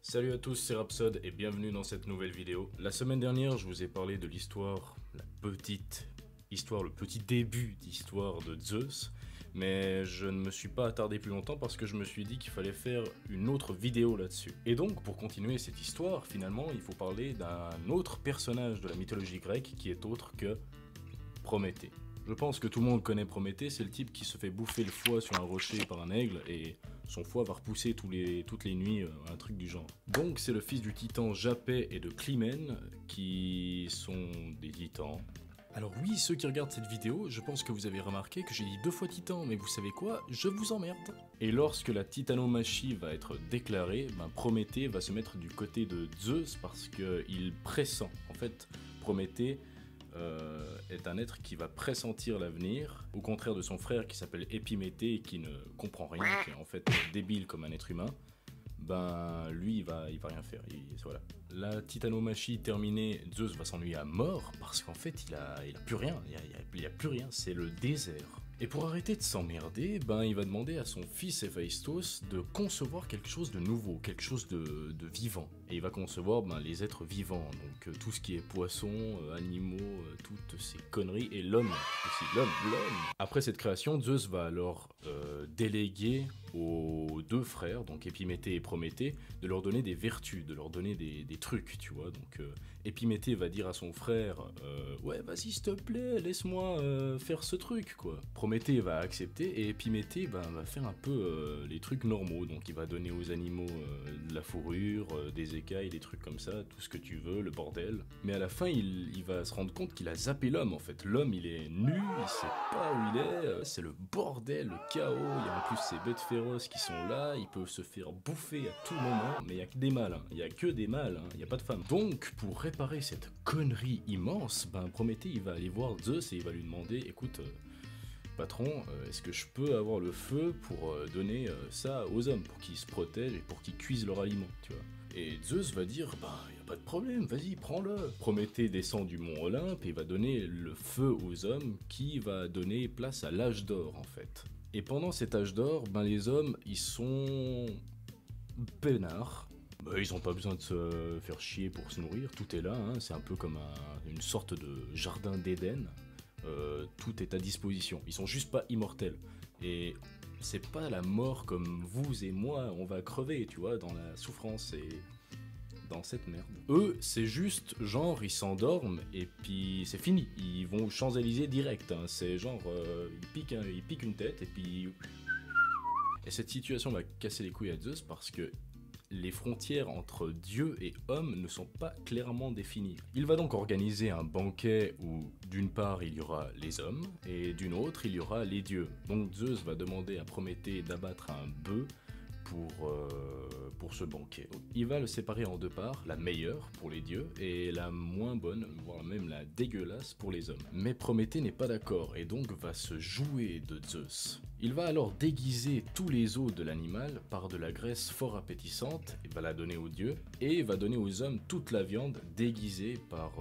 Salut à tous, c'est Rhapsode et bienvenue dans cette nouvelle vidéo. La semaine dernière, je vous ai parlé de l'histoire, la petite histoire, le petit début d'histoire de Zeus, mais je ne me suis pas attardé plus longtemps parce que je me suis dit qu'il fallait faire une autre vidéo là-dessus. Et donc, pour continuer cette histoire, finalement, il faut parler d'un autre personnage de la mythologie grecque qui est autre que Prométhée. Je pense que tout le monde connaît Prométhée, c'est le type qui se fait bouffer le foie sur un rocher par un aigle et son foie va repousser toutes les nuits, un truc du genre. Donc c'est le fils du titan Japet et de Clymène, qui sont des titans. Alors oui, ceux qui regardent cette vidéo, je pense que vous avez remarqué que j'ai dit 2 fois titan, mais vous savez quoi, je vous emmerde. Et lorsque la titanomachie va être déclarée, Prométhée va se mettre du côté de Zeus parce qu'il pressent. En fait, Prométhée est un être qui va pressentir l'avenir, au contraire de son frère qui s'appelle Épiméthée et qui ne comprend rien, qui est en fait débile comme un être humain. Lui il va rien faire, voilà. La titanomachie terminée, Zeus va s'ennuyer à mort parce qu'en fait il a plus rien, il y a plus rien, c'est le désert. Et pour arrêter de s'emmerder, il va demander à son fils Héphaïstos de concevoir quelque chose de nouveau, quelque chose de vivant. Et il va concevoir les êtres vivants, donc tout ce qui est poissons, animaux, toutes ces conneries, et l'homme aussi, l'homme. Après cette création, Zeus va alors déléguer aux 2 frères, donc Épiméthée et Prométhée, de leur donner des vertus, de leur donner des trucs, tu vois. Donc Épiméthée va dire à son frère ouais, vas-y, s'il te plaît, laisse-moi faire ce truc, quoi. Prométhée va accepter et Épiméthée va faire un peu les trucs normaux. Donc il va donner aux animaux de la fourrure, des écailles, des trucs comme ça, tout ce que tu veux, le bordel. Mais à la fin, il va se rendre compte qu'il a zappé l'homme, en fait. L'homme, il est nu, il sait pas où il est, c'est le bordel, le chaos. Il y a en plus ces bêtes féroces qui sont là, ils peuvent se faire bouffer à tout moment. Mais il y a que des mâles, il y a que des mâles, il y a pas de femmes. Donc, pour réparer cette connerie immense, Prométhée, il va aller voir Zeus et il va lui demander, écoute, patron, est-ce que je peux avoir le feu pour donner ça aux hommes, pour qu'ils se protègent et pour qu'ils cuisent leur aliment, tu vois. Et Zeus va dire, y a pas de problème, vas-y, prends-le. Prométhée descend du mont Olympe et va donner le feu aux hommes, qui va donner place à l'âge d'or, en fait. Et pendant cet âge d'or, les hommes, ils sont peinards. Ils ont pas besoin de se faire chier pour se nourrir, tout est là, c'est un peu comme une sorte de jardin d'Éden. Tout est à disposition, ils sont juste pas immortels. Et c'est pas la mort comme vous et moi, on va crever, tu vois, dans la souffrance et dans cette merde. Eux, c'est juste genre ils s'endorment et puis c'est fini, ils vont aux Champs-Élysées direct, c'est genre ils piquent une tête et puis... Et cette situation va casser les couilles à Zeus parce que les frontières entre Dieu et homme ne sont pas clairement définies. Il va donc organiser un banquet où, d'une part, il y aura les hommes, et d'une autre, il y aura les dieux. Donc Zeus va demander à Prométhée d'abattre un bœuf pour ce banquet. Il va le séparer en 2 parts, la meilleure pour les dieux et la moins bonne, voire même la dégueulasse pour les hommes. Mais Prométhée n'est pas d'accord et donc va se jouer de Zeus. Il va alors déguiser tous les os de l'animal par de la graisse fort appétissante et va la donner aux dieux, et va donner aux hommes toute la viande déguisée par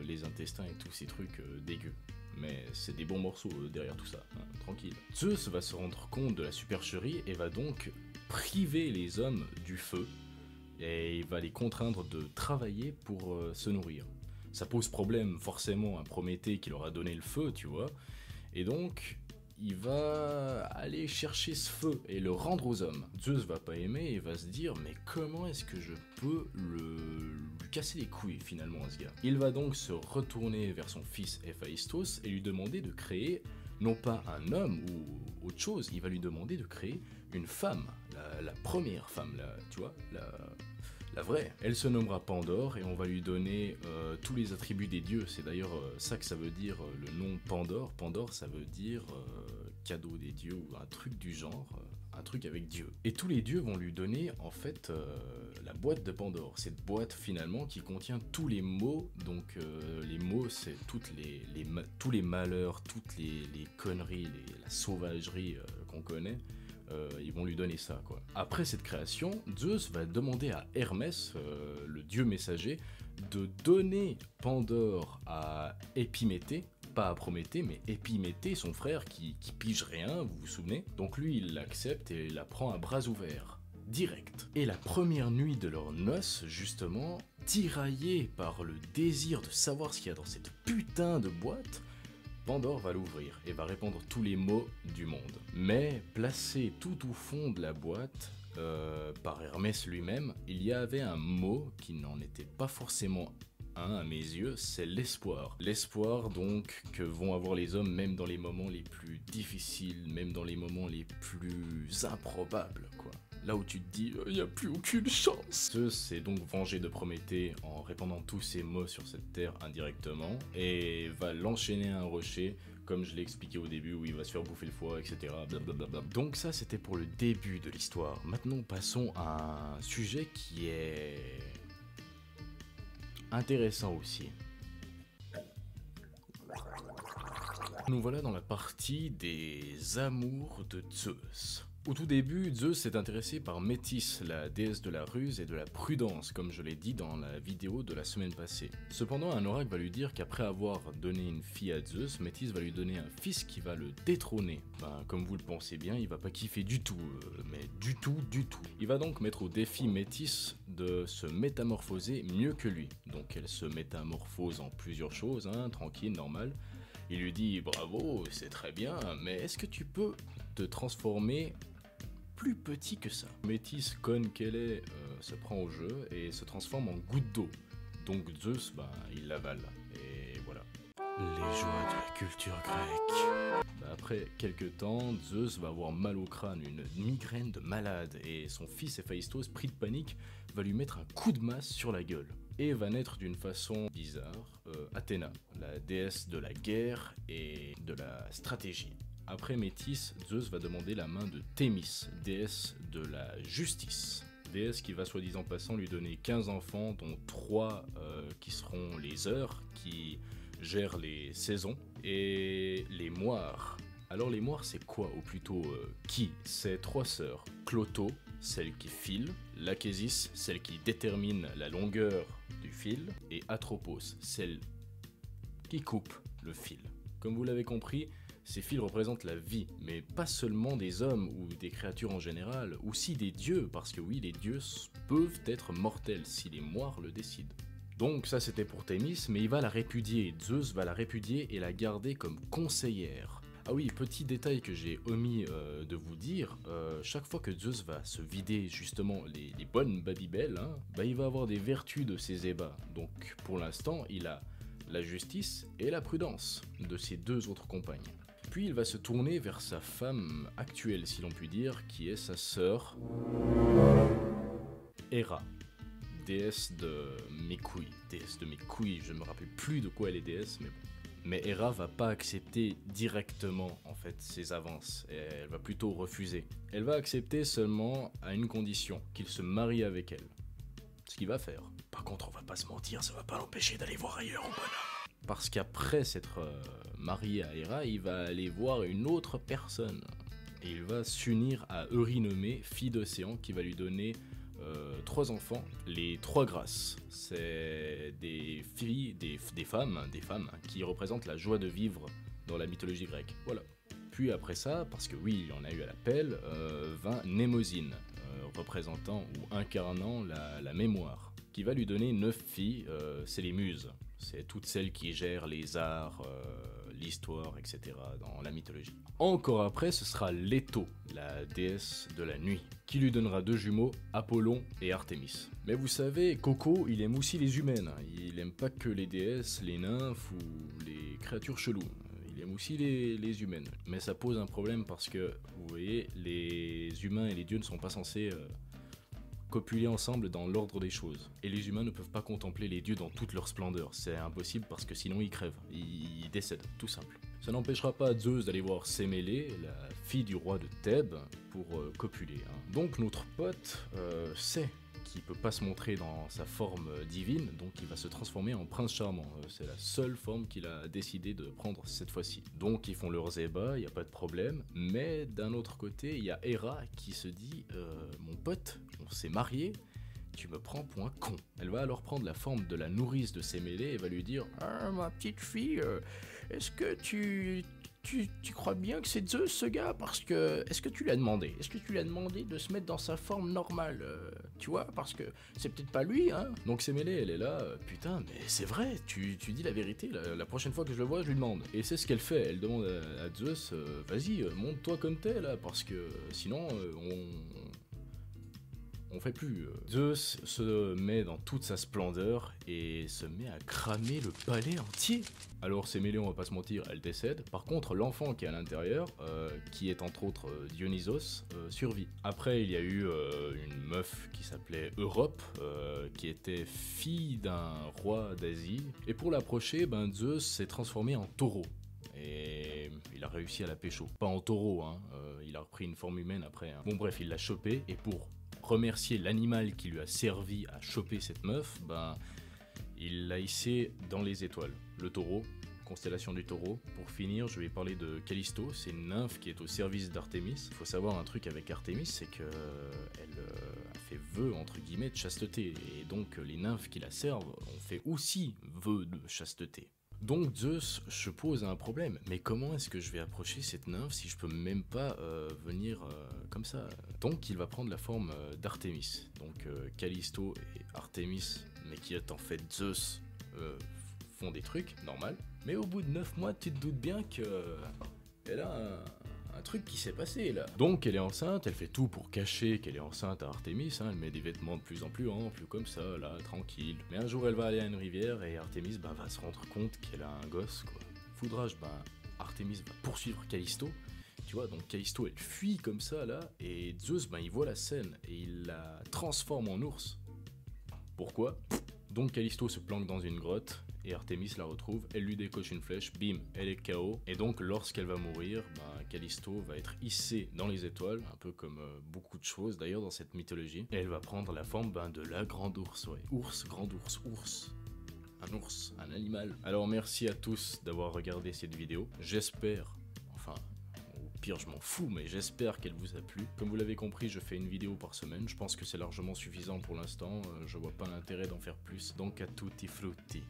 les intestins et tous ces trucs dégueux. Mais c'est des bons morceaux derrière tout ça, tranquille. Zeus va se rendre compte de la supercherie et va donc priver les hommes du feu, et il va les contraindre de travailler pour se nourrir. Ça pose problème forcément à Prométhée qui leur a donné le feu, tu vois, et donc il va aller chercher ce feu et le rendre aux hommes. Zeus va pas aimer et va se dire, mais comment est-ce que je peux lui casser les couilles finalement à ce gars. Il va donc se retourner vers son fils Héphaïstos et lui demander de créer non pas un homme ou autre chose, il va lui demander de créer une femme, la première femme, tu vois, la vraie. Elle se nommera Pandore et on va lui donner tous les attributs des dieux. C'est d'ailleurs ça que ça veut dire le nom Pandore. Pandore, ça veut dire cadeau des dieux ou un truc du genre, un truc avec Dieu. Et tous les dieux vont lui donner en fait la boîte de Pandore. Cette boîte finalement qui contient tous les maux. Donc les maux, c'est tous les malheurs, toutes les conneries, la sauvagerie qu'on connaît. Ils vont lui donner ça, quoi. Après cette création, Zeus va demander à Hermès, le dieu messager, de donner Pandore à Épiméthée, pas à Prométhée, mais Épiméthée, son frère qui pige rien, vous vous souvenez. Donc lui, il l'accepte et la prend à bras ouverts. direct. Et la première nuit de leurs noces, justement, tiraillée par le désir de savoir ce qu'il y a dans cette putain de boîte, Pandore va l'ouvrir et va répandre tous les mots du monde. Mais placé tout au fond de la boîte, par Hermès lui-même, il y avait un mot qui n'en était pas forcément un à mes yeux, c'est l'espoir. L'espoir donc que vont avoir les hommes même dans les moments les plus difficiles, même dans les moments les plus improbables, quoi. Là où tu te dis, il n'y a plus aucune chance. Zeus s'est donc vengé de Prométhée en répandant tous ces mots sur cette terre indirectement, et va l'enchaîner à un rocher, comme je l'ai expliqué au début, où il va se faire bouffer le foie, etc. Blablabla. Donc ça, c'était pour le début de l'histoire. Maintenant, passons à un sujet qui est intéressant aussi. Nous voilà dans la partie des amours de Zeus. Au tout début, Zeus s'est intéressé par Métis, la déesse de la ruse et de la prudence, comme je l'ai dit dans la vidéo de la semaine passée. Cependant, un oracle va lui dire qu'après avoir donné une fille à Zeus, Métis va lui donner un fils qui va le détrôner. Comme vous le pensez bien, il va pas kiffer du tout, mais du tout. Il va donc mettre au défi Métis de se métamorphoser mieux que lui. Donc elle se métamorphose en plusieurs choses, tranquille, normal. Il lui dit bravo, c'est très bien, mais est-ce que tu peux te transformer plus petit que ça? Métis, conne qu'elle est, se prend au jeu et se transforme en goutte d'eau. Donc Zeus, il l'avale. Et voilà. Les joies de la culture grecque. Après quelques temps, Zeus va avoir mal au crâne, une migraine de malade, et son fils Héphaïstos, pris de panique, va lui mettre un coup de masse sur la gueule. Et va naître d'une façon bizarre, Athéna, la déesse de la guerre et de la stratégie. Après Métis, Zeus va demander la main de Thémis, déesse de la justice. Déesse qui va soi-disant passant lui donner 15 enfants, dont 3 qui seront les heures, qui gèrent les saisons, et les moires. Alors les moires c'est quoi, ou plutôt qui? C'est 3 sœurs, Cloto, celle qui file, Lachésis, celle qui détermine la longueur du fil, et Atropos, celle qui coupe le fil. Comme vous l'avez compris, ces fils représentent la vie, mais pas seulement des hommes ou des créatures en général, aussi des dieux, parce que oui, les dieux peuvent être mortels si les moires le décident. Donc ça c'était pour Thémis, mais il va la répudier, Zeus va la répudier et la garder comme conseillère. Ah oui, petit détail que j'ai omis de vous dire, chaque fois que Zeus va se vider justement les bonnes Babybel, il va avoir des vertus de ses ébats. Donc pour l'instant, il a la justice et la prudence de ses 2 autres compagnes. Puis il va se tourner vers sa femme actuelle, si l'on peut dire, qui est sa sœur Héra, déesse de mes couilles. Déesse de mes couilles, je ne me rappelle plus de quoi elle est déesse, mais bon. Mais Héra va pas accepter directement en fait ses avances, et elle va plutôt refuser. Elle va accepter seulement à une condition, qu'il se marie avec elle. Ce qu'il va faire. Par contre, on va pas se mentir, ça va pas l'empêcher d'aller voir ailleurs en bonhomme. Parce qu'après s'être marié à Héra, il va aller voir une autre personne. Et il va s'unir à Eurynomée, fille d'Océan, qui va lui donner 3 enfants, les 3 grâces. C'est des filles, des femmes qui représentent la joie de vivre dans la mythologie grecque. Voilà. Puis après ça, parce que oui, il y en a eu à l'appel, vint Mnémosyne, représentant ou incarnant la mémoire, qui va lui donner 9 filles, c'est les muses. C'est toutes celles qui gèrent les arts, l'histoire, etc. dans la mythologie. Encore après, ce sera Leto, la déesse de la nuit, qui lui donnera 2 jumeaux, Apollon et Artémis. Mais vous savez, Coco, il aime aussi les humaines. Il aime pas que les déesses, les nymphes ou les créatures cheloues. Il aime aussi les humaines. Mais ça pose un problème parce que, vous voyez, les humains et les dieux ne sont pas censés copuler ensemble dans l'ordre des choses. Et les humains ne peuvent pas contempler les dieux dans toute leur splendeur. C'est impossible parce que sinon ils crèvent. Ils décèdent, tout simple. Ça n'empêchera pas Zeus d'aller voir Sémélé, la fille du roi de Thèbes, pour copuler. Donc notre pote sait qu'il peut pas se montrer dans sa forme divine, donc il va se transformer en prince charmant. C'est la seule forme qu'il a décidé de prendre cette fois-ci. Donc ils font leurs ébats, il n'y a pas de problème, mais d'un autre côté, il y a Héra qui se dit mon pote, on s'est marié, tu me prends pour un con. Elle va alors prendre la forme de la nourrice de Sémélé et va lui dire ah ma petite fille, est-ce que tu tu crois bien que c'est Zeus ce gars? Parce que, est-ce que tu lui as demandé? Est-ce que tu lui as demandé de se mettre dans sa forme normale? Tu vois, parce que c'est peut-être pas lui, hein? Donc Sémélé, elle est là, putain, mais c'est vrai, tu dis la vérité, la prochaine fois que je le vois, je lui demande. Et c'est ce qu'elle fait, elle demande à Zeus, vas-y, montre-toi comme t'es là, parce que sinon, on fait plus. Zeus se met dans toute sa splendeur et se met à cramer le palais entier. Alors Sémélé, on va pas se mentir, elle décède. Par contre, l'enfant qui est à l'intérieur, qui est entre autres Dionysos, survit. Après, il y a eu une meuf qui s'appelait Europe, qui était fille d'un roi d'Asie. Et pour l'approcher, Zeus s'est transformé en taureau. Et il a réussi à la pécho. Pas en taureau, hein. Il a repris une forme humaine après. Hein. Bon bref, il l'a chopé et pour remercier l'animal qui lui a servi à choper cette meuf, il l'a hissé dans les étoiles. Le taureau, constellation du taureau. Pour finir, je vais parler de Callisto, c'est une nymphe qui est au service d'Artémis. Il faut savoir un truc avec Artémis, c'est qu'elle a fait vœu, entre guillemets, de chasteté. Et donc les nymphes qui la servent ont fait aussi vœu de chasteté. Donc Zeus se pose un problème, mais comment est-ce que je vais approcher cette nymphe si je peux même pas venir comme ça? Donc il va prendre la forme d'Artémis. Donc Callisto et Artémis, mais qui est en fait Zeus, font des trucs, normal. Mais au bout de 9 mois, tu te doutes bien qu'elle a un truc qui s'est passé là. Donc elle est enceinte, elle fait tout pour cacher qu'elle est enceinte à Artémis, hein, elle met des vêtements de plus en plus amples, comme ça, là, tranquille. Mais un jour elle va aller à une rivière et Artémis va se rendre compte qu'elle a un gosse, quoi. Foudrage, Artémis va poursuivre Callisto, tu vois, donc Callisto elle fuit comme ça là, et Zeus il voit la scène et il la transforme en ours. Pourquoi? Donc Callisto se planque dans une grotte et Artémis la retrouve, elle lui décoche une flèche, bim, elle est KO. Et donc lorsqu'elle va mourir, Callisto va être hissée dans les étoiles, un peu comme beaucoup de choses d'ailleurs dans cette mythologie. Et elle va prendre la forme de la grande ours, ouais. Ours, grand ours, ours. Un ours, un animal. Alors merci à tous d'avoir regardé cette vidéo. J'espère, au pire je m'en fous, mais j'espère qu'elle vous a plu. Comme vous l'avez compris, je fais une vidéo par semaine. Je pense que c'est largement suffisant pour l'instant. Je vois pas l'intérêt d'en faire plus. Donc à tutti frutti.